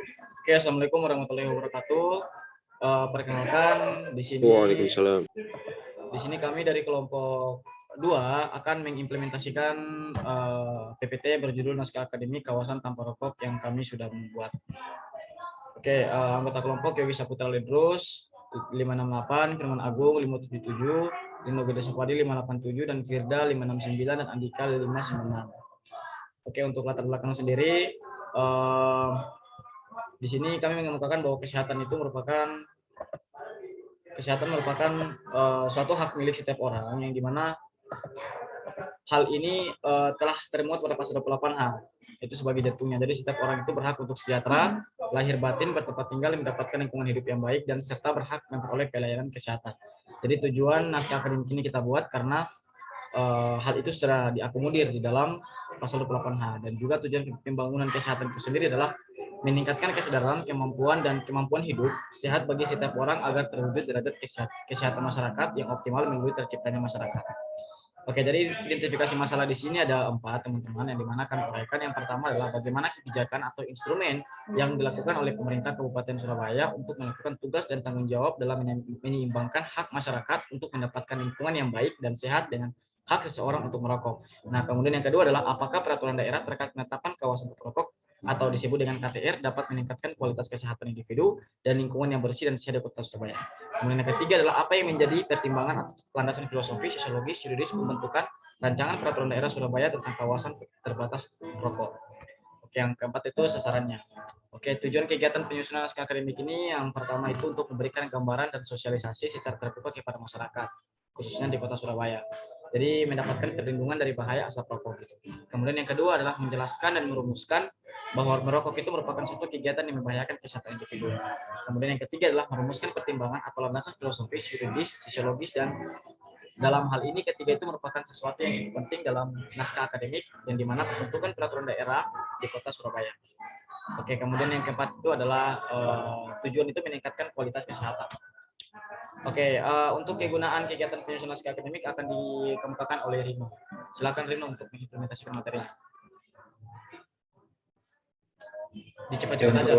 Oke, assalamualaikum warahmatullahi wabarakatuh. Perkenalkan di sini. Waalaikumsalam. Di sini kami dari kelompok 2 akan mengimplementasikan PPT berjudul Naskah Akademik Kawasan Tanpa Rokok yang kami sudah membuat. Oke, anggota kelompok Yogi Saputra Ledrus 568, Firman Agung 577, Lino Gede Supadi 587, dan Firda 569, dan Andika 596. Oke, untuk latar belakang sendiri, di sini kami mengemukakan bahwa kesehatan merupakan suatu hak milik setiap orang, yang dimana hal ini telah termuat pada pasal 28H itu sebagai jatuhnya. Jadi setiap orang itu berhak untuk sejahtera, lahir batin, bertempat tinggal, mendapatkan lingkungan hidup yang baik, dan serta berhak memperoleh pelayanan kesehatan. Jadi tujuan naskah akademik ini kita buat karena hal itu sudah diakomodir di dalam pasal 28H, dan juga tujuan pembangunan kesehatan itu sendiri adalah meningkatkan kesadaran, kemampuan, dan kemampuan hidup sehat bagi setiap orang agar terwujud derajat kesehatan masyarakat yang optimal melalui terciptanya masyarakat. Oke, jadi identifikasi masalah di sini ada 4, teman-teman, yang dimana akan uraikan. Yang pertama adalah bagaimana kebijakan atau instrumen yang dilakukan oleh pemerintah Kabupaten Surabaya untuk melakukan tugas dan tanggung jawab dalam menyeimbangkan hak masyarakat untuk mendapatkan lingkungan yang baik dan sehat dengan hak seseorang untuk merokok. Nah, kemudian yang kedua adalah apakah peraturan daerah terkait penetapan kawasan perokok atau disebut dengan KTR dapat meningkatkan kualitas kesehatan individu dan lingkungan yang bersih dan sehat di Kota Surabaya. Kemudian yang ketiga adalah apa yang menjadi pertimbangan atau landasan filosofis, sosiologis, yuridis pembentukan rancangan peraturan daerah Surabaya tentang kawasan terbatas rokok. Oke, yang keempat itu sasarannya. Oke, tujuan kegiatan penyusunan naskah akademik ini yang pertama itu untuk memberikan gambaran dan sosialisasi secara terbuka kepada masyarakat, khususnya di Kota Surabaya. Jadi mendapatkan perlindungan dari bahaya asap rokok. Kemudian yang kedua adalah menjelaskan dan merumuskan bahwa merokok itu merupakan suatu kegiatan yang membahayakan kesehatan individu. Kemudian yang ketiga adalah merumuskan pertimbangan atau landasan filosofis, yuridis, sosiologis, dan dalam hal ini ketiga itu merupakan sesuatu yang cukup penting dalam naskah akademik yang dimana pembentukan peraturan daerah di Kota Surabaya. Oke, kemudian yang keempat itu adalah tujuan itu meningkatkan kualitas kesehatan. Oke, untuk kegunaan kegiatan penyusunan naskah akademik akan dikemukakan oleh Rino. Silakan Rino untuk mengimplementasikan materinya. Dicepat-cepat aja.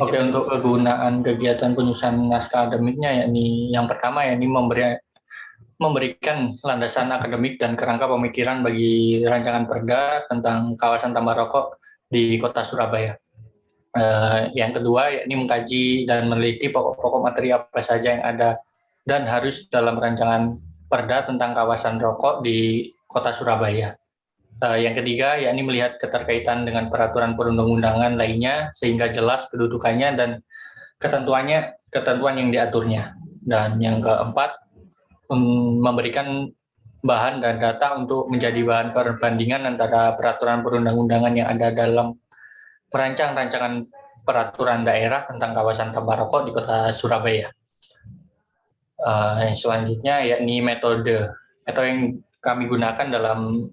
Oke, untuk kegunaan kegiatan penyusunan naskah akademiknya, yakni yang pertama yakni memberikan landasan akademik dan kerangka pemikiran bagi rancangan perda tentang kawasan tanpa rokok di Kota Surabaya. Yang kedua yakni mengkaji dan meneliti pokok-pokok materi apa saja yang ada dan harus dalam rancangan perda tentang kawasan rokok di Kota Surabaya. Yang ketiga yakni melihat keterkaitan dengan peraturan perundang-undangan lainnya sehingga jelas kedudukannya dan ketentuan yang diaturnya. Dan yang keempat, memberikan bahan dan data untuk menjadi bahan perbandingan antara peraturan perundang-undangan yang ada dalam merancang rancangan peraturan daerah tentang kawasan tanpa rokok di Kota Surabaya. Selanjutnya yakni metode atau yang kami gunakan dalam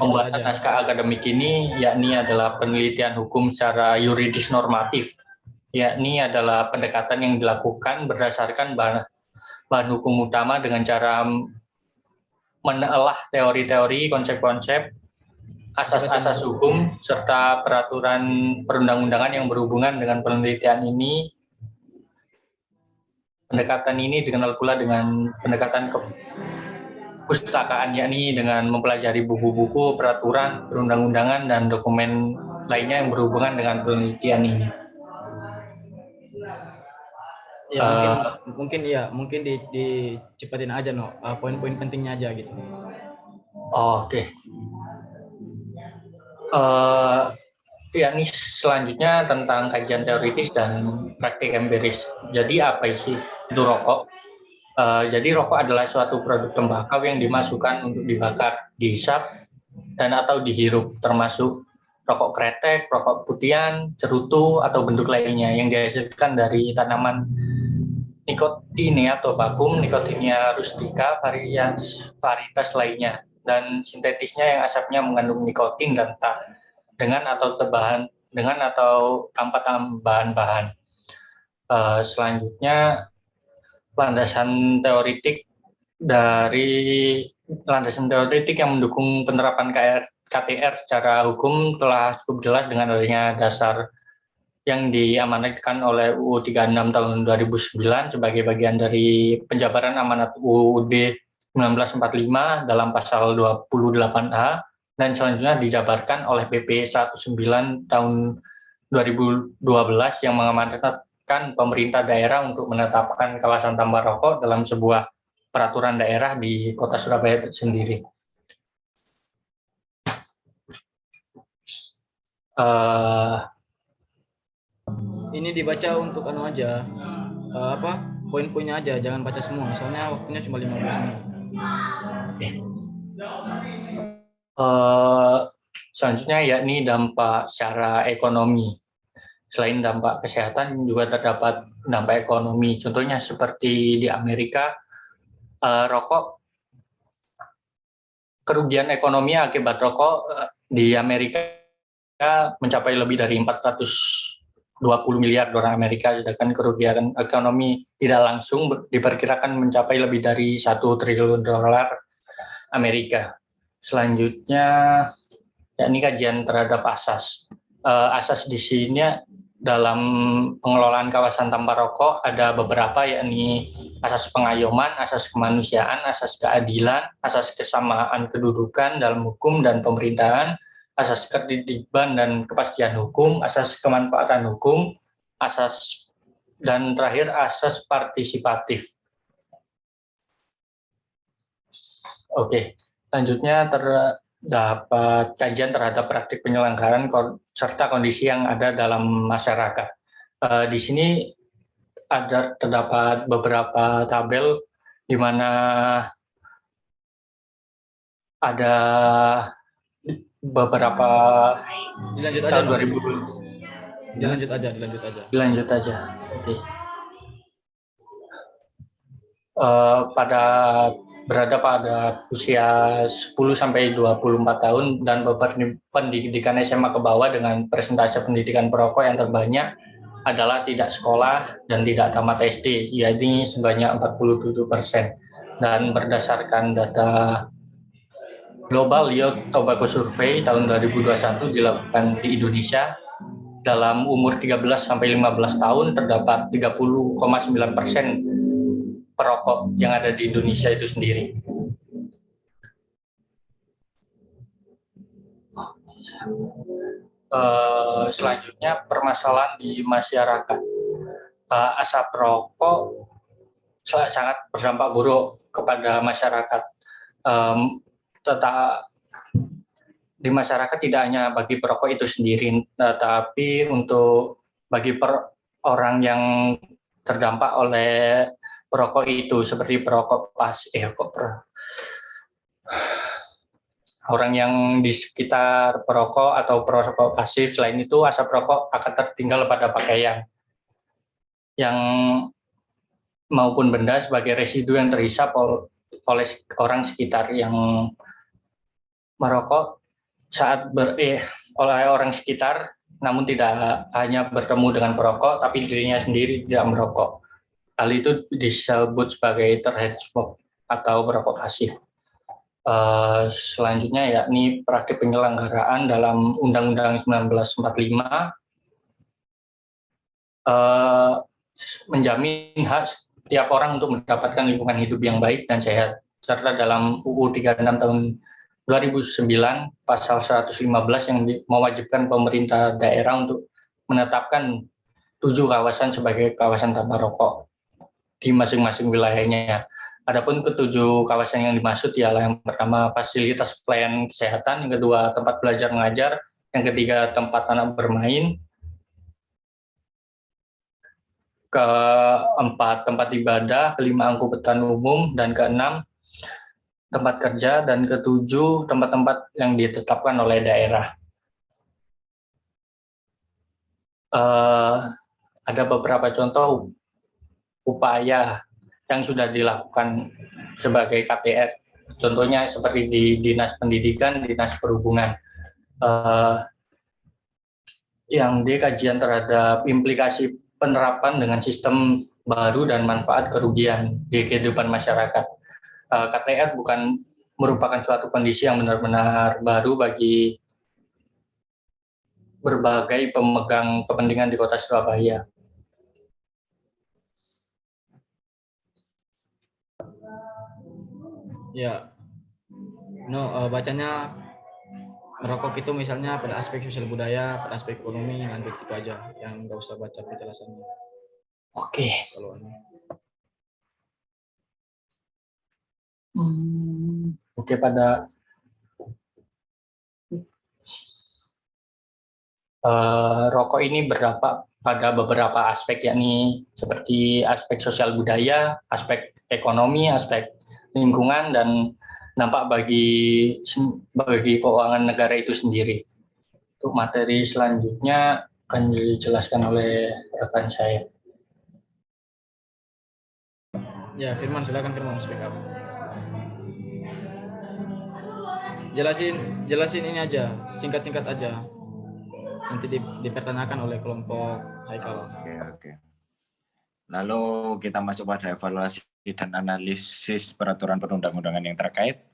pembuatan naskah akademik ini yakni adalah penelitian hukum secara yuridis normatif, yakni adalah pendekatan yang dilakukan berdasarkan bahan hukum utama dengan cara menelaah teori-teori, konsep-konsep, asas-asas hukum, serta peraturan perundang-undangan yang berhubungan dengan penelitian ini. Pendekatan ini dikenal pula dengan pendekatan kepustakaan, yakni dengan mempelajari buku-buku, peraturan, perundang-undangan, dan dokumen lainnya yang berhubungan dengan penelitian ini. Ya, mungkin dicepatin aja poin-poin pentingnya aja gitu. Oke. Yakni selanjutnya tentang kajian teoritis dan praktik empiris. Jadi apa sih itu rokok? Jadi rokok adalah suatu produk tembakau yang dimasukkan untuk dibakar, dihisap, dan atau dihirup, termasuk rokok kretek, rokok putihan, cerutu, atau bentuk lainnya yang dihasilkan dari tanaman Nicotiana tobacum, Nicotiana rustica, varietas lainnya, dan sintetisnya yang asapnya mengandung nikotin dan tar, dengan atau tanpa tambahan bahan. Selanjutnya landasan teoritik yang mendukung penerapan KTR secara hukum telah cukup jelas dengan adanya dasar yang diamanatkan oleh UU 36 tahun 2009 sebagai bagian dari penjabaran amanat UUD 1945 dalam pasal 28A, dan selanjutnya dijabarkan oleh PP 109 tahun 2012 yang mengamanatkan pemerintah daerah untuk menetapkan kawasan tambak rokok dalam sebuah peraturan daerah di Kota Surabaya sendiri. Ini dibaca untuk aja, poin-poinnya aja, jangan baca semua, soalnya waktunya cuma 15 menit. Selanjutnya yakni dampak secara ekonomi. Selain dampak kesehatan juga terdapat dampak ekonomi. Contohnya seperti di Amerika, rokok, kerugian ekonomi akibat rokok di Amerika mencapai lebih dari 420 miliar dolar Amerika, sedangkan kerugian ekonomi tidak langsung diperkirakan mencapai lebih dari 1 triliun dolar Amerika. Selanjutnya, yakni kajian terhadap asas. Asas di sini dalam pengelolaan kawasan tanpa rokok ada beberapa, yakni asas pengayoman, asas kemanusiaan, asas keadilan, asas kesamaan kedudukan dalam hukum dan pemerintahan, asas ketertiban dan kepastian hukum, asas kemanfaatan hukum, asas, dan terakhir asas partisipatif. Oke, selanjutnya terdapat kajian terhadap praktik penyelenggaraan serta kondisi yang ada dalam masyarakat. Di sini terdapat beberapa tabel di mana ada beberapa Dilanjut aja, tahun no? 2000. Dilanjut aja. Oke. Berada pada usia 10 sampai 24 tahun dan pendidikan SMA ke bawah dengan persentase pendidikan perokok yang terbanyak adalah tidak sekolah dan tidak tamat SD, yaitu sebanyak 47%. Dan berdasarkan data Global Youth Tobacco Survey tahun 2021 dilakukan di Indonesia, dalam umur 13 sampai 15 tahun terdapat 30,9% perokok yang ada di Indonesia itu sendiri. Selanjutnya, permasalahan di masyarakat. Asap rokok sangat berdampak buruk kepada masyarakat. Di masyarakat tidak hanya bagi perokok itu sendiri, tetapi untuk bagi orang yang terdampak oleh perokok itu, seperti orang yang di sekitar perokok atau perokok pasif. Selain itu, asap rokok akan tertinggal pada pakaian yang maupun benda sebagai residu yang terhisap oleh orang sekitar yang merokok oleh orang sekitar, namun tidak hanya bertemu dengan perokok, tapi dirinya sendiri tidak merokok. Hal itu disebut sebagai third smoke atau perokok pasif. Selanjutnya yakni praktik penyelenggaraan dalam Undang-Undang 1945 menjamin hak setiap orang untuk mendapatkan lingkungan hidup yang baik dan sehat, serta dalam UU 36 tahun 2009 pasal 115 yang mewajibkan pemerintah daerah untuk menetapkan 7 kawasan sebagai kawasan tanpa rokok di masing-masing wilayahnya. Adapun ketujuh kawasan yang dimaksud ialah yang pertama fasilitas pelayanan kesehatan, yang kedua tempat belajar mengajar, yang ketiga tempat anak bermain, keempat tempat ibadah, kelima angkutan umum, dan keenam tempat kerja, dan ketujuh tempat-tempat yang ditetapkan oleh daerah. Ada beberapa contoh upaya yang sudah dilakukan sebagai KTR. Contohnya seperti di Dinas Pendidikan, Dinas Perhubungan. Yang kajian terhadap implikasi penerapan dengan sistem baru dan manfaat kerugian di kehidupan masyarakat. KTR bukan merupakan suatu kondisi yang benar-benar baru bagi berbagai pemegang kepentingan di Kota Surabaya. Ya, bacanya merokok itu misalnya pada aspek sosial budaya, pada aspek ekonomi, lanjut itu aja, yang nggak usah baca penjelasannya. Oke. Kalau Oke, pada rokok ini berdampak pada beberapa aspek, yakni seperti aspek sosial budaya, aspek ekonomi, aspek lingkungan, dan dampak bagi keuangan negara itu sendiri. Untuk materi selanjutnya akan dijelaskan oleh rekan saya. ya, Firman, silakan Firman, speak up. Jelasin ini aja, singkat-singkat aja. Nanti dipertanyakan oleh kelompok Haikal. Oke. Lalu kita masuk pada evaluasi dan analisis peraturan perundang-undangan yang terkait.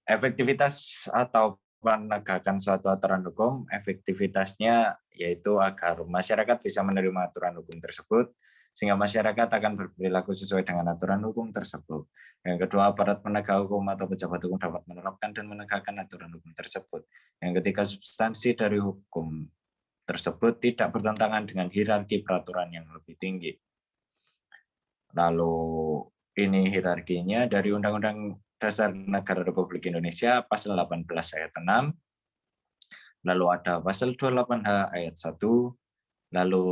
Efektivitas atau penegakan suatu aturan hukum, efektivitasnya yaitu agar masyarakat bisa menerima aturan hukum tersebut, sehingga masyarakat akan berperilaku sesuai dengan aturan hukum tersebut. Yang kedua, aparat penegak hukum atau pejabat hukum dapat menerapkan dan menegakkan aturan hukum tersebut. Yang ketiga, substansi dari hukum tersebut tidak bertentangan dengan hierarki peraturan yang lebih tinggi. Lalu ini hierarkinya dari Undang-Undang Dasar Negara Republik Indonesia pasal 18 ayat 6. Lalu ada pasal 28H ayat 1. Lalu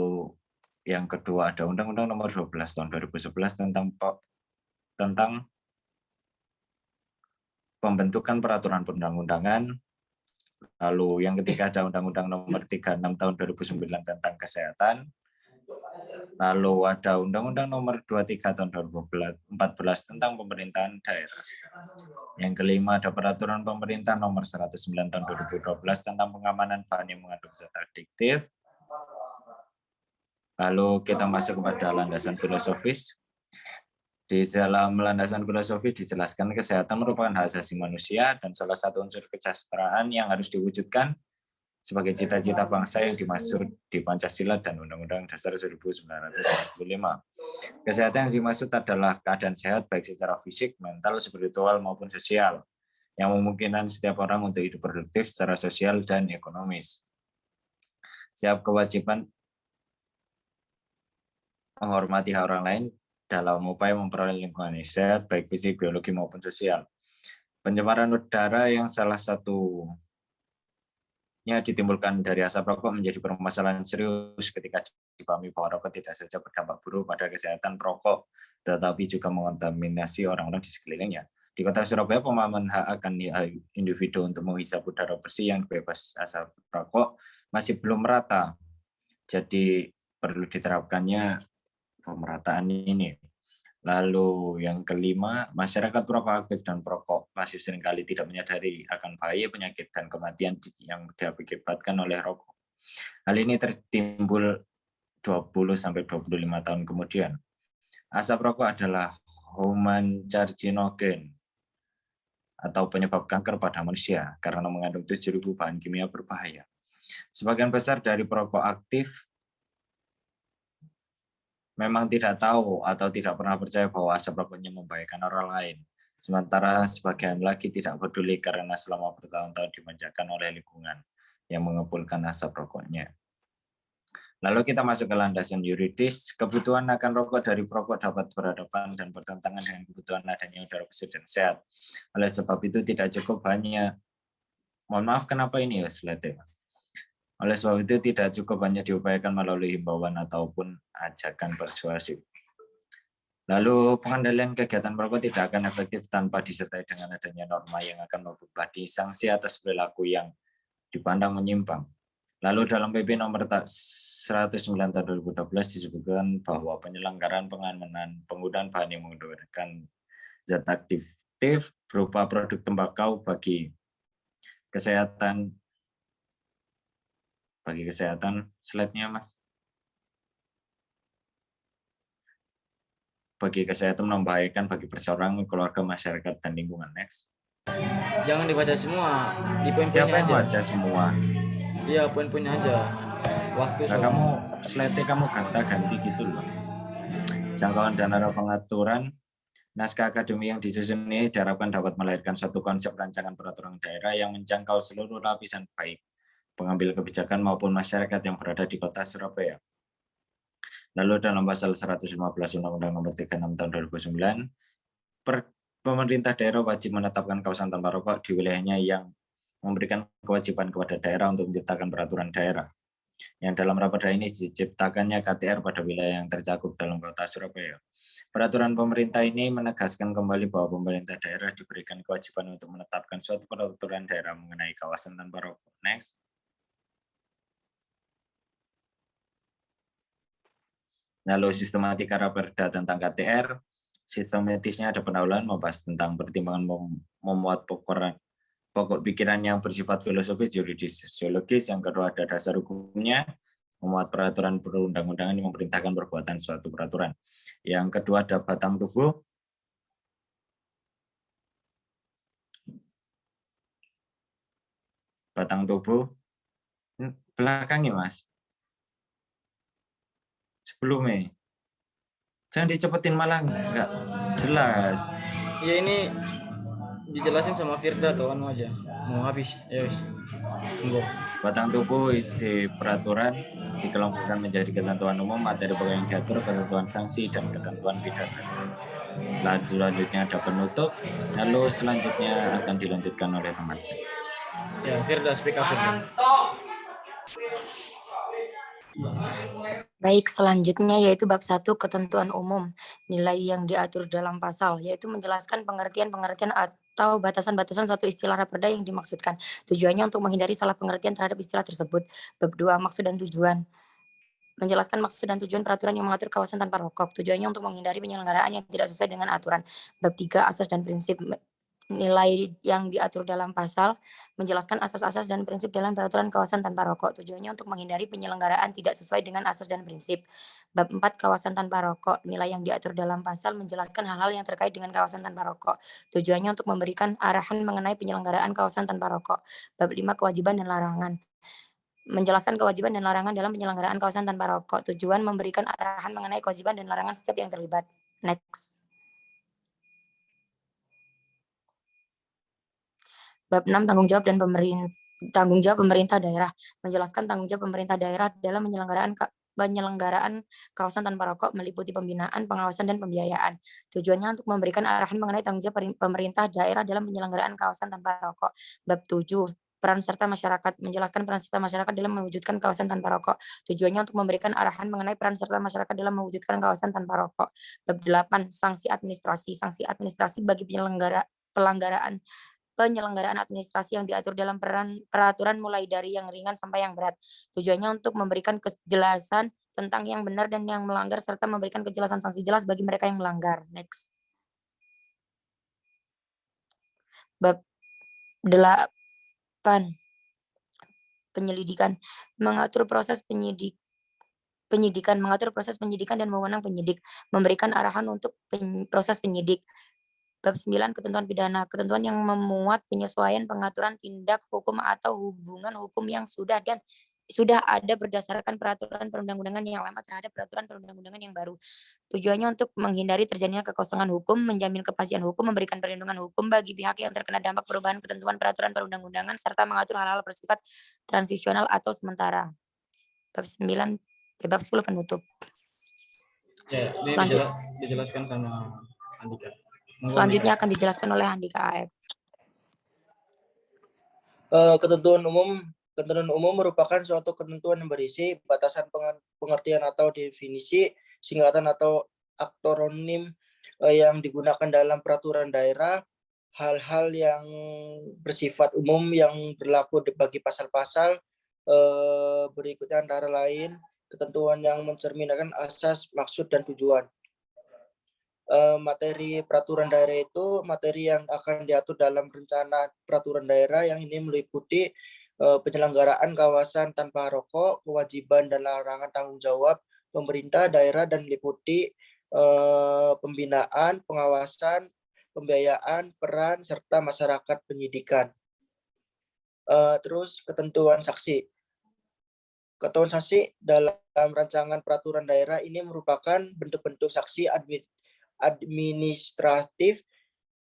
yang kedua ada Undang-Undang Nomor 12 tahun 2011 tentang pembentukan peraturan perundang-undangan. Lalu yang ketiga ada Undang-Undang Nomor 36 tahun 2009 tentang kesehatan. Lalu ada Undang-Undang Nomor 23 tahun 2014 tentang pemerintahan daerah. Yang kelima ada Peraturan Pemerintah Nomor 109 tahun 2012 tentang pengamanan bahan yang mengandung zat adiktif. Lalu kita masuk kepada landasan filosofis. Di dalam landasan filosofis dijelaskan kesehatan merupakan hak asasi manusia dan salah satu unsur kesejahteraan yang harus diwujudkan sebagai cita-cita bangsa yang dimaksud di Pancasila dan Undang-Undang Dasar 1945. Kesehatan yang dimaksud adalah keadaan sehat baik secara fisik, mental, spiritual maupun sosial yang memungkinkan setiap orang untuk hidup produktif secara sosial dan ekonomis. Setiap kewajiban menghormati hak orang lain dalam upaya memperoleh lingkungan yang sehat baik fisik, biologi maupun sosial. Pencemaran udara yang salah satunya ditimbulkan dari asap rokok menjadi permasalahan serius ketika dipahami bahwa rokok tidak saja berdampak buruk pada kesehatan perokok, tetapi juga mengontaminasi orang-orang di sekelilingnya. Di Kota Surabaya, pemahaman hak akan individu untuk menghisap udara bersih yang bebas asap rokok masih belum merata. Jadi perlu diterapkannya pemerataan ini. Lalu yang kelima, masyarakat perokok aktif dan perokok pasif seringkali tidak menyadari akan bahaya penyakit dan kematian yang diakibatkan oleh rokok. Hal ini tertimbul 20-25 tahun kemudian. Asap rokok adalah human carcinogen atau penyebab kanker pada manusia karena mengandung 7.000 bahan kimia berbahaya. Sebagian besar dari perokok aktif memang tidak tahu atau tidak pernah percaya bahwa asap rokoknya membahayakan orang lain. Sementara sebagian lagi tidak peduli karena selama bertahun-tahun dimanjakan oleh lingkungan yang mengepulkan asap rokoknya. Lalu kita masuk ke landasan yuridis. Kebutuhan akan rokok dari perokok dapat berhadapan dan bertentangan dengan kebutuhan adanya udara bersih dan sehat. Oleh sebab itu tidak cukup hanya, mohon maaf kenapa ini ya slide. Oleh sebab itu tidak cukup hanya diupayakan melalui himbauan ataupun ajakan persuasif. Lalu pengendalian kegiatan perokok tidak akan efektif tanpa disertai dengan adanya norma yang akan membebani sanksi atas perilaku yang dipandang menyimpang. Lalu dalam PP nomor 109 tahun 2012 disebutkan bahwa penyelenggaraan pengamanan penggunaan bahan yang menggunakan zat adiktif berupa produk tembakau bagi kesehatan, slide-nya Mas. Bagi kesehatan membahayakan bagi perseorangan, keluarga, masyarakat, dan lingkungan. Next. Jangan dibaca semua, di poin-poinnya Siapa yang aja. baca semua? Iya, poin-poinnya aja. Waktu Nah, kamu slide kamu ganti gitu loh. Jangkauan dan arah pengaturan naskah akademik yang disusun ini diharapkan dapat melahirkan suatu konsep rancangan peraturan daerah yang menjangkau seluruh lapisan baik pengambil kebijakan maupun masyarakat yang berada di kota Surabaya. Lalu dalam pasal 115 Undang-Undang Nomor 36 Tahun 2009, pemerintah daerah wajib menetapkan kawasan tanpa rokok di wilayahnya yang memberikan kewajiban kepada daerah untuk menciptakan peraturan daerah. Yang dalam raperda ini diciptakannya KTR pada wilayah yang tercakup dalam kota Surabaya. Peraturan pemerintah ini menegaskan kembali bahwa pemerintah daerah diberikan kewajiban untuk menetapkan suatu peraturan daerah mengenai kawasan tanpa rokok. Next. Lalu sistematika raperda tentang KTR, sistematisnya ada pendahuluan membahas tentang pertimbangan memuat pokok pikiran yang bersifat filosofis, juridis, sosiologis. Yang kedua ada dasar hukumnya, memuat peraturan perundang-undangan yang memerintahkan perbuatan suatu peraturan. Yang kedua ada batang tubuh. Batang tubuh belakangnya Mas. Sebelumnya. Jangan dicepetin malah nggak jelas. ya ini dijelasin sama Firda tuh anu aja. Mau habis. Ya wis. Tunggu. Batang tubuh isi peraturan dikelompokkan menjadi ketentuan umum, materi pokok yang diatur, ketentuan sanksi, dan ketentuan pidana. Lalu selanjutnya ada penutup, lalu selanjutnya akan dilanjutkan oleh teman saya. Ya, Firda, speak up Firda. Baik, selanjutnya yaitu bab 1 ketentuan umum, nilai yang diatur dalam pasal, yaitu menjelaskan pengertian-pengertian atau batasan-batasan suatu istilah raperda yang dimaksudkan. Tujuannya untuk menghindari salah pengertian terhadap istilah tersebut. Bab 2 maksud dan tujuan. Menjelaskan maksud dan tujuan peraturan yang mengatur kawasan tanpa rokok. Tujuannya untuk menghindari penyelenggaraan yang tidak sesuai dengan aturan. Bab 3 asas dan prinsip. Nilai yang diatur dalam pasal menjelaskan asas-asas dan prinsip dalam peraturan kawasan tanpa rokok. Tujuannya untuk menghindari penyelenggaraan tidak sesuai dengan asas dan prinsip. Bab 4 kawasan tanpa rokok. Nilai yang diatur dalam pasal menjelaskan hal-hal yang terkait dengan kawasan tanpa rokok. Tujuannya untuk memberikan arahan mengenai penyelenggaraan kawasan tanpa rokok. Bab 5 kewajiban dan larangan. Menjelaskan kewajiban dan larangan dalam penyelenggaraan kawasan tanpa rokok. Tujuan memberikan arahan mengenai kewajiban dan larangan setiap yang terlibat. Next. Bab 6 tanggung jawab pemerintah daerah, menjelaskan tanggung jawab pemerintah daerah dalam penyelenggaraan kawasan tanpa rokok meliputi pembinaan, pengawasan, dan pembiayaan. Tujuannya untuk memberikan arahan mengenai tanggung jawab pemerintah daerah dalam penyelenggaraan kawasan tanpa rokok. Bab 7 peran serta masyarakat, menjelaskan peran serta masyarakat dalam mewujudkan kawasan tanpa rokok. Tujuannya untuk memberikan arahan mengenai peran serta masyarakat dalam mewujudkan kawasan tanpa rokok. Bab 8 sanksi administrasi bagi penyelenggaraan administrasi yang diatur dalam peraturan mulai dari yang ringan sampai yang berat. Tujuannya untuk memberikan kejelasan tentang yang benar dan yang melanggar serta memberikan kejelasan sanksi jelas bagi mereka yang melanggar. Next. Bab 8 penyelidikan, mengatur proses penyidikan dan wewenang penyidik, memberikan arahan untuk proses penyidik. Bab 9 ketentuan pidana, ketentuan yang memuat penyesuaian pengaturan tindak hukum atau hubungan hukum yang sudah ada berdasarkan peraturan perundang-undangan yang lama terhadap peraturan perundang-undangan yang baru. Tujuannya untuk menghindari terjadinya kekosongan hukum, menjamin kepastian hukum, memberikan perlindungan hukum bagi pihak yang terkena dampak perubahan ketentuan peraturan perundang-undangan, serta mengatur hal-hal bersifat transisional atau sementara. Bab 9, bab 10 penutup. Ya, ini dijelaskan sama Andika. Selanjutnya akan dijelaskan oleh Andika AF. Ketentuan umum merupakan suatu ketentuan yang berisi batasan pengertian atau definisi, singkatan atau akronim yang digunakan dalam peraturan daerah, hal-hal yang bersifat umum yang berlaku bagi pasal-pasal berikutnya antara lain ketentuan yang mencerminkan asas, maksud, dan tujuan. Materi peraturan daerah itu materi yang akan diatur dalam rencana peraturan daerah yang ini meliputi penyelenggaraan kawasan tanpa rokok, kewajiban dan larangan tanggung jawab pemerintah daerah dan meliputi pembinaan, pengawasan, pembiayaan, peran, serta masyarakat penyidikan. Terus ketentuan saksi. Ketentuan saksi dalam rancangan peraturan daerah ini merupakan bentuk-bentuk saksi administratif,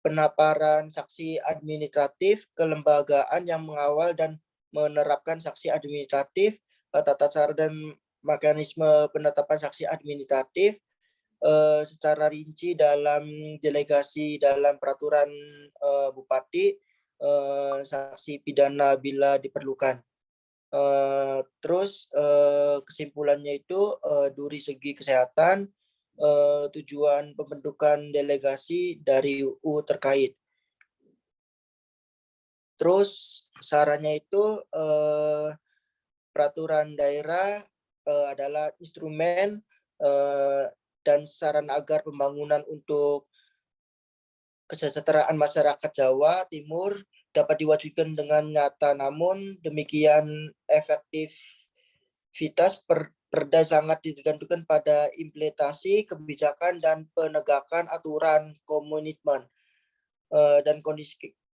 penaparan saksi administratif, kelembagaan yang mengawal dan menerapkan saksi administratif, tata cara dan mekanisme penetapan saksi administratif secara rinci dalam delegasi dalam peraturan bupati, saksi pidana bila diperlukan. Terus kesimpulannya itu dari segi kesehatan, tujuan pembentukan delegasi dari UU terkait. Terus sarannya itu peraturan daerah adalah instrumen dan saran agar pembangunan untuk kesejahteraan masyarakat Jawa Timur dapat diwujudkan dengan nyata, namun demikian efektivitas perda sangat digantungkan pada implementasi kebijakan dan penegakan aturan komitmen dan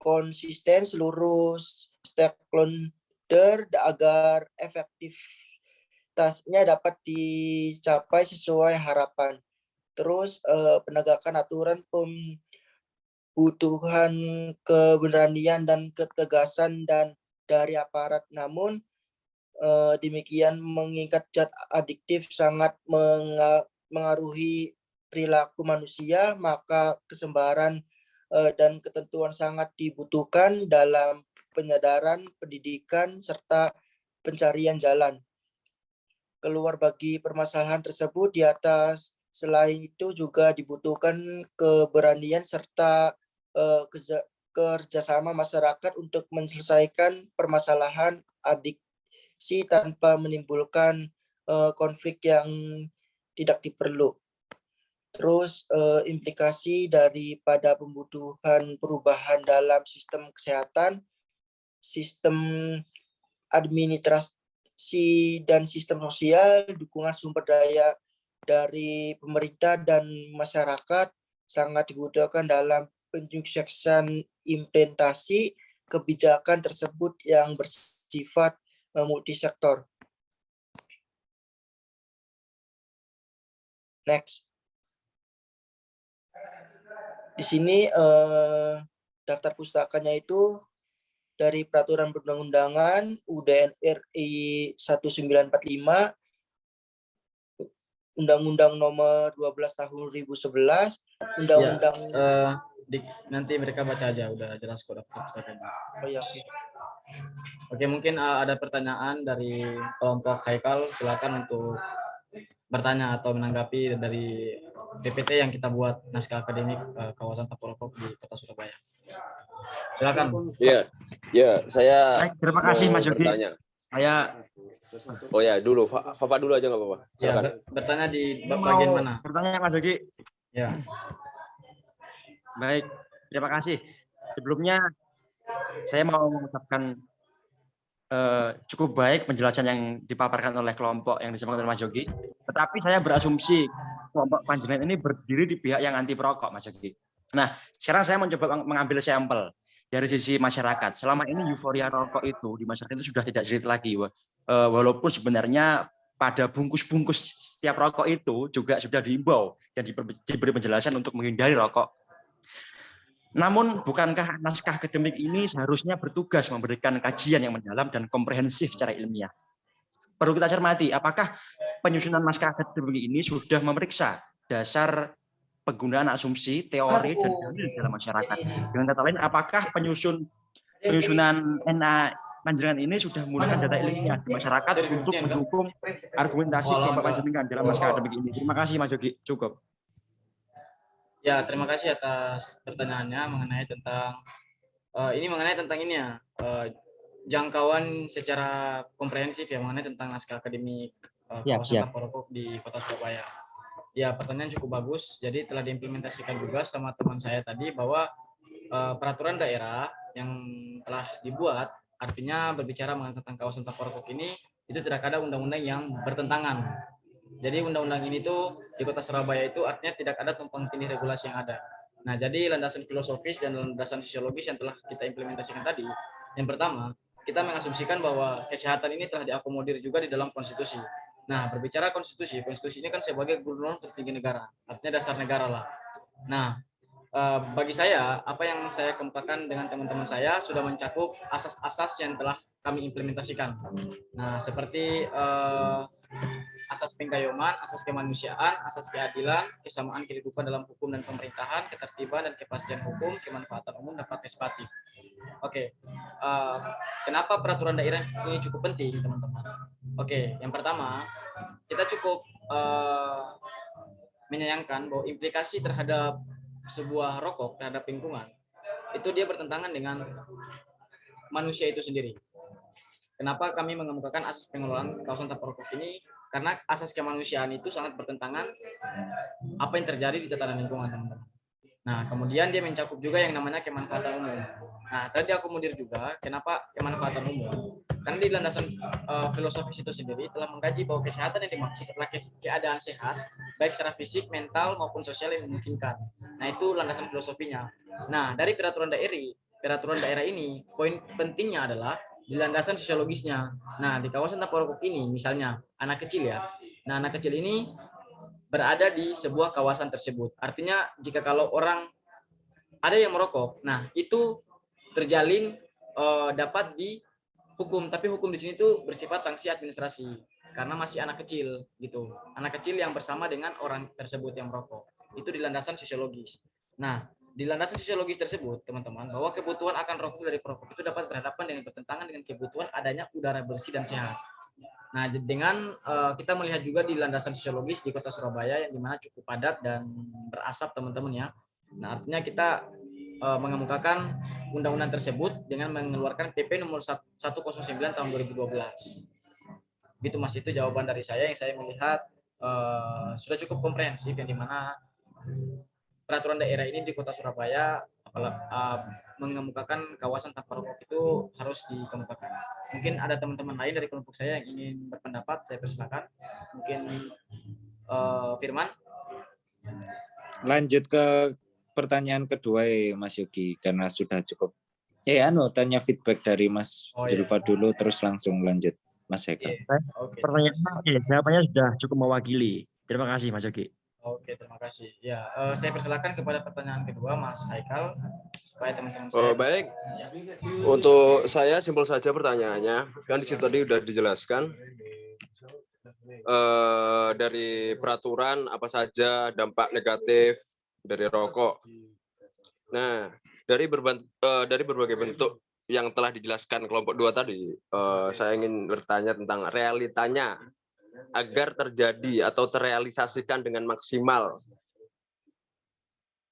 konsisten seluruh stakeholder agar efektivitasnya dapat dicapai sesuai harapan. Terus penegakan aturan butuhan keberanian dan ketegasan dan dari aparat, namun demikian mengingat zat adiktif sangat mengaruhi perilaku manusia, maka kesabaran dan ketentuan sangat dibutuhkan dalam penyadaran, pendidikan, serta pencarian jalan keluar bagi permasalahan tersebut di atas. Selain itu juga dibutuhkan keberanian serta kerjasama masyarakat untuk menyelesaikan permasalahan adiksi tanpa menimbulkan konflik yang tidak diperlu. Terus implikasi daripada pembutuhan perubahan dalam sistem kesehatan, sistem administrasi dan sistem sosial, dukungan sumber daya dari pemerintah dan masyarakat sangat dibutuhkan dalam penyuksesan implementasi kebijakan tersebut yang bersifat multisektor. Next. Di sini daftar pustakanya itu dari Peraturan Perundang-undangan UUD RI 1945, Undang-Undang Nomor 12 Tahun 2011, Undang-Undang nanti mereka baca aja, udah jelas kok daftar pustakanya. Oh ya, oke. Oke, mungkin ada pertanyaan dari kelompok Haikal, silakan untuk bertanya atau menanggapi dari PPT yang kita buat naskah akademik kawasan Tapolokok di Kota Surabaya. Silakan. Ya, saya Baik, terima kasih Mas Yogi. bertanya. Saya ya dulu, Bapak dulu aja nggak apa-apa. Ya, bertanya di bagian mana? Bertanya Mas Yogi. Ya. Baik, terima kasih. Sebelumnya saya mau mengucapkan cukup baik penjelasan yang dipaparkan oleh kelompok yang disampaikan oleh Mas Yogi. Tetapi saya berasumsi kelompok panjenengan ini berdiri di pihak yang anti perokok, Mas Yogi. Nah, sekarang saya mencoba mengambil sampel dari sisi masyarakat. Selama ini euforia rokok itu di masyarakat itu sudah tidak cerita lagi. Walaupun sebenarnya pada bungkus-bungkus setiap rokok itu juga sudah diimbau dan diberi penjelasan untuk menghindari rokok. Namun, bukankah naskah akademik ini seharusnya bertugas memberikan kajian yang mendalam dan komprehensif secara ilmiah? Perlu kita cermati, apakah penyusunan naskah akademik ini sudah memeriksa dasar penggunaan asumsi, teori, dan dalil dalam masyarakat? Dengan kata lain, apakah penyusunan NA panjenengan ini sudah menggunakan data ilmiah di masyarakat untuk mendukung argumentasi kelompok panjenengan dalam naskah akademik ini? Terima kasih, Mas Yogi. Cukup. Ya, terima kasih atas pertanyaannya mengenai tentang jangkauan secara komprehensif ya mengenai tentang naskah akademik kawasan Tapolokok di Kota Surabaya. Ya, pertanyaan cukup bagus. Jadi telah diimplementasikan juga sama teman saya tadi bahwa peraturan daerah yang telah dibuat artinya berbicara mengenai tentang kawasan Tapolokok ini itu tidak ada undang-undang yang bertentangan. Jadi undang-undang ini tuh di Kota Surabaya itu artinya tidak ada tumpang tindih regulasi yang ada. Nah, jadi landasan filosofis dan landasan sosiologis yang telah kita implementasikan tadi, yang pertama, kita mengasumsikan bahwa kesehatan ini telah diakomodir juga di dalam konstitusi. Nah, berbicara konstitusi, konstitusi ini kan sebagai gubernur tertinggi negara, artinya dasar negara lah. Nah, bagi saya, apa yang saya kemukakan dengan teman-teman saya sudah mencakup asas-asas yang telah kami implementasikan. Nah, seperti asas penggayoman, asas kemanusiaan, asas keadilan, kesamaan kehidupan dalam hukum dan pemerintahan, ketertiban dan kepastian hukum, kemanfaatan umum, dan partisipatif. Oke, kenapa peraturan daerah ini cukup penting, teman-teman? Oke, yang pertama, kita cukup menyayangkan bahwa implikasi terhadap sebuah rokok terhadap lingkungan itu dia bertentangan dengan manusia itu sendiri. Kenapa kami mengemukakan asas pengelolaan kawasan tanpa rokok ini? Karena asas kemanusiaan itu sangat bertentangan apa yang terjadi di tatanan lingkungan, teman-teman. Nah, kemudian dia mencakup juga yang namanya kemanfaatan umum. Nah, tadi akomodir juga, kenapa kemanfaatan umum? Karena di landasan filosofis itu sendiri telah mengkaji bahwa kesehatan yang dimaksud adalah keadaan sehat, baik secara fisik, mental, maupun sosial yang memungkinkan. Nah, itu landasan filosofinya. Nah, dari peraturan daerah ini, poin pentingnya adalah di landasan sosiologisnya. Nah, di kawasan tanpa rokok ini, misalnya anak kecil ya. Nah, anak kecil ini berada di sebuah kawasan tersebut. Artinya jika kalau orang ada yang merokok, nah itu terjalin dapat dihukum. Tapi hukum di sini tuh bersifat sanksi administrasi karena masih anak kecil gitu. Anak kecil yang bersama dengan orang tersebut yang merokok. Itu di landasan sosiologis. Nah, di landasan sosiologis tersebut, teman-teman, bahwa kebutuhan akan rokok dari perokok itu dapat berhadapan dengan bertentangan dengan kebutuhan adanya udara bersih dan sehat. Nah, dengan kita melihat juga di landasan sosiologis di Kota Surabaya yang dimana cukup padat dan berasap, teman-teman ya. Nah, artinya kita mengemukakan undang-undang tersebut dengan mengeluarkan PP nomor 109 tahun 2012. Gitu Mas, itu jawaban dari saya yang saya melihat sudah cukup komprehensif, yang dimana peraturan daerah ini di Kota Surabaya mengemukakan kawasan tanpa rokok itu harus dikemukakan. Mungkin ada teman-teman lain dari kelompok saya yang ingin berpendapat, saya persilakan. Mungkin Firman. Lanjut ke pertanyaan kedua Mas Yogi, karena sudah cukup. Tanya feedback dari Mas Zulfa dulu, terus langsung lanjut Mas Eka. Pertanyaannya, jawabannya sudah cukup mewakili. Terima kasih Mas Yogi. Oke, terima kasih. Ya, saya persilakan kepada pertanyaan kedua Mas Haikal supaya teman-teman saya. Baik. Untuk saya simpel saja pertanyaannya. Kan di situ tadi sudah dijelaskan dari peraturan apa saja dampak negatif dari rokok. Nah, dari berbagai bentuk yang telah dijelaskan kelompok 2 tadi, saya ingin bertanya tentang realitanya agar terjadi atau terrealisasikan dengan maksimal.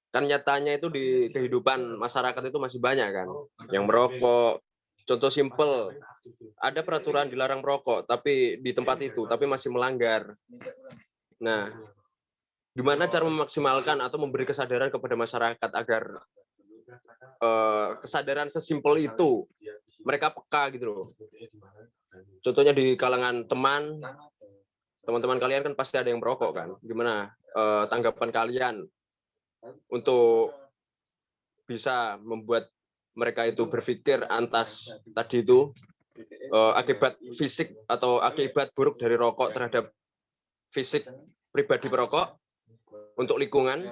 Kan nyatanya itu di kehidupan masyarakat itu masih banyak kan yang merokok. Contoh simpel, ada peraturan dilarang merokok tapi di tempat itu tapi masih melanggar. Nah, gimana cara memaksimalkan atau memberi kesadaran kepada masyarakat agar kesadaran sesimpel itu mereka peka gitu loh. Contohnya di kalangan teman-teman kalian kan pasti ada yang merokok kan. Gimana tanggapan kalian untuk bisa membuat mereka itu berpikir atas tadi itu akibat fisik atau akibat buruk dari rokok terhadap fisik pribadi perokok untuk lingkungan,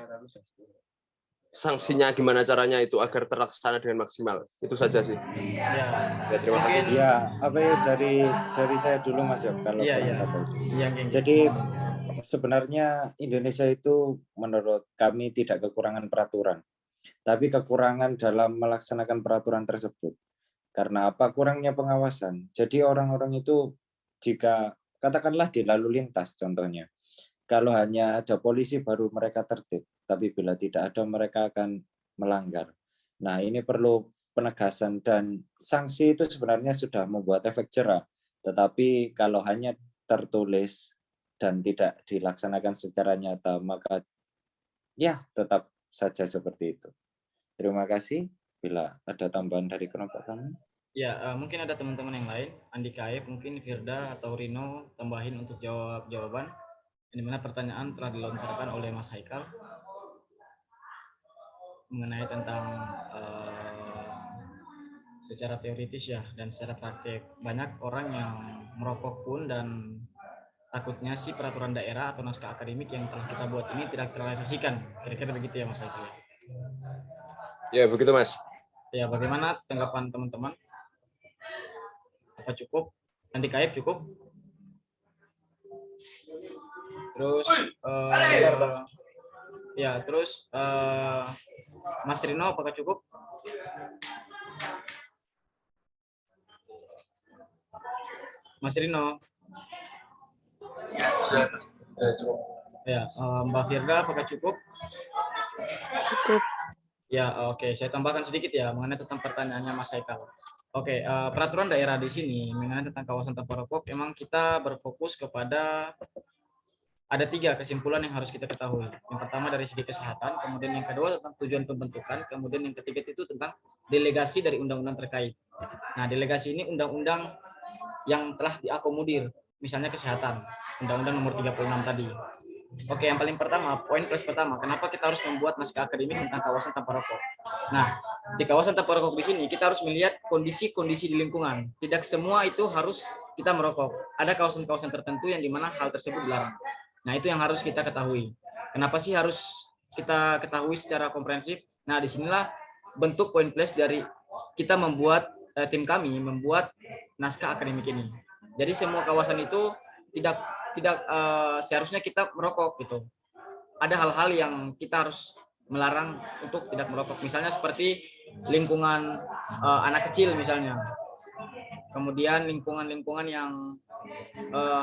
sanksinya gimana caranya itu agar terlaksana dengan maksimal. Itu saja sih. Ya, terima kasih. Dari saya dulu Mas Yok, kalau Jadi sebenarnya Indonesia itu menurut kami tidak kekurangan peraturan, tapi kekurangan dalam melaksanakan peraturan tersebut. Karena apa? Kurangnya pengawasan. Jadi orang-orang itu jika katakanlah di lalu lintas contohnya, kalau hanya ada polisi baru mereka tertib, tapi bila tidak ada mereka akan melanggar. Nah, ini perlu penegasan dan sanksi itu sebenarnya sudah membuat efek jera. Tetapi kalau hanya tertulis dan tidak dilaksanakan secara nyata, maka ya tetap saja seperti itu. Terima kasih. Bila ada tambahan dari kelompok kami. Ya, mungkin ada teman-teman yang lain, Andika Aib, mungkin Firda atau Rino tambahin untuk jawab jawaban. Di mana pertanyaan telah dilontarkan oleh Mas Haikal mengenai tentang secara teoritis ya dan secara praktik. Banyak orang yang merokok pun dan takutnya sih peraturan daerah atau naskah akademik yang telah kita buat ini tidak terrealisasikan. Kira-kira begitu ya Mas Haikal. Ya, begitu Mas. Ya, bagaimana tanggapan teman-teman? Apa cukup? Nanti Kaib cukup? Terus ya, terus Mas Rino apakah cukup? Mas Rino. Ya, sudah cukup. Ya, Mbak Firda apakah cukup? Cukup. Ya, oke. Saya tambahkan sedikit ya mengenai tentang pertanyaannya Mas Haikal. Oke, peraturan daerah di sini mengenai tentang kawasan tanpa rokok, memang kita berfokus kepada ada 3 kesimpulan yang harus kita ketahui. Yang pertama dari segi kesehatan, kemudian yang kedua tentang tujuan pembentukan, kemudian yang ketiga itu tentang delegasi dari undang-undang terkait. Nah, delegasi ini undang-undang yang telah diakomodir, misalnya kesehatan, Undang-Undang Nomor 36 tadi. Oke, yang paling pertama, poin plus pertama, kenapa kita harus membuat naskah akademik tentang kawasan tanpa rokok? Nah, di kawasan tanpa rokok di sini kita harus melihat kondisi-kondisi di lingkungan. Tidak semua itu harus kita merokok. Ada kawasan-kawasan tertentu yang dimana hal tersebut dilarang. Nah, itu yang harus kita ketahui. Kenapa sih harus kita ketahui secara komprehensif? Nah, disinilah bentuk poin plus dari kita membuat tim kami membuat naskah akademik ini. Jadi semua kawasan itu tidak seharusnya kita merokok gitu. Ada hal-hal yang kita harus melarang untuk tidak merokok. Misalnya seperti lingkungan anak kecil misalnya. Kemudian lingkungan-lingkungan yang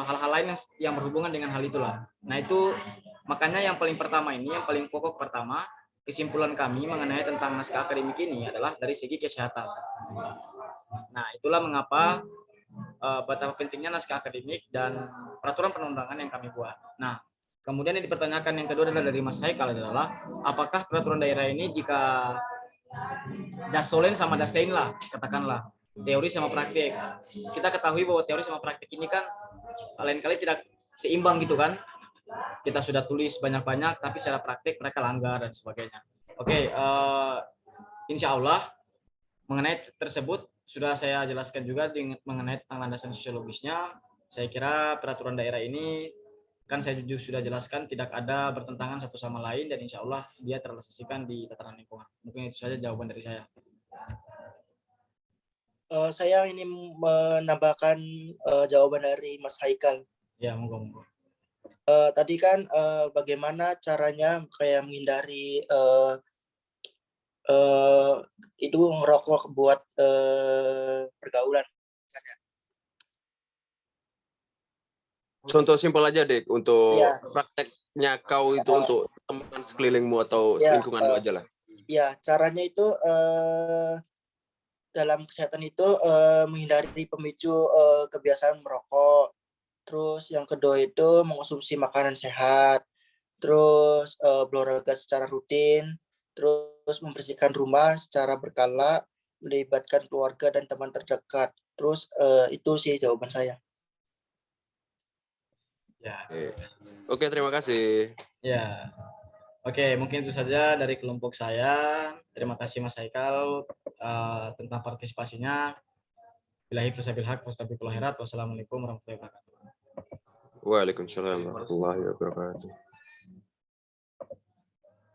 hal-hal lain yang berhubungan dengan hal itulah. Nah, itu makanya yang paling pertama ini, yang paling pokok pertama, kesimpulan kami mengenai tentang naskah akademik ini adalah dari segi kesehatan. Nah, itulah mengapa betapa pentingnya naskah akademik dan peraturan perundangan yang kami buat. Nah, kemudian yang dipertanyakan yang kedua adalah dari Mas Haikal adalah apakah peraturan daerah ini jika dasolen sama dasein lah, katakanlah teori sama praktik. Kita ketahui bahwa teori sama praktik ini kan lain kali tidak seimbang gitu kan. Kita sudah tulis banyak-banyak, tapi secara praktik mereka langgar dan sebagainya. Oke, insya Allah mengenai tersebut sudah saya jelaskan juga mengenai tentang landasan sosiologisnya. Saya kira peraturan daerah ini kan saya sudah jelaskan tidak ada bertentangan satu sama lain dan insya Allah dia terrealisasikan di tataran lingkungan. Mungkin itu saja jawaban dari saya. Saya ingin menambahkan jawaban dari Mas Haikal. Ya, monggo. Tadi kan bagaimana caranya kayak menghindari itu ngerokok buat pergaulan. Contoh simpel aja, Dik, untuk Ya. prakteknya kau itu untuk teman sekelilingmu atau Ya, lingkunganmu aja lah. Ya, caranya itu dalam kesehatan itu menghindari pemicu kebiasaan merokok. Terus yang kedua itu mengonsumsi makanan sehat. Terus berolahraga secara rutin. Terus membersihkan rumah secara berkala, melibatkan keluarga dan teman terdekat. Terus itu sih jawaban saya. Ya. Oke, terima kasih. Ya. Oke, mungkin itu saja dari kelompok saya. Terima kasih Mas Haikal tentang partisipasinya. Billahi taufiq wal hidayah. Wassalamualaikum warahmatullahi wabarakatuh. Waalaikumsalam warahmatullahi wabarakatuh.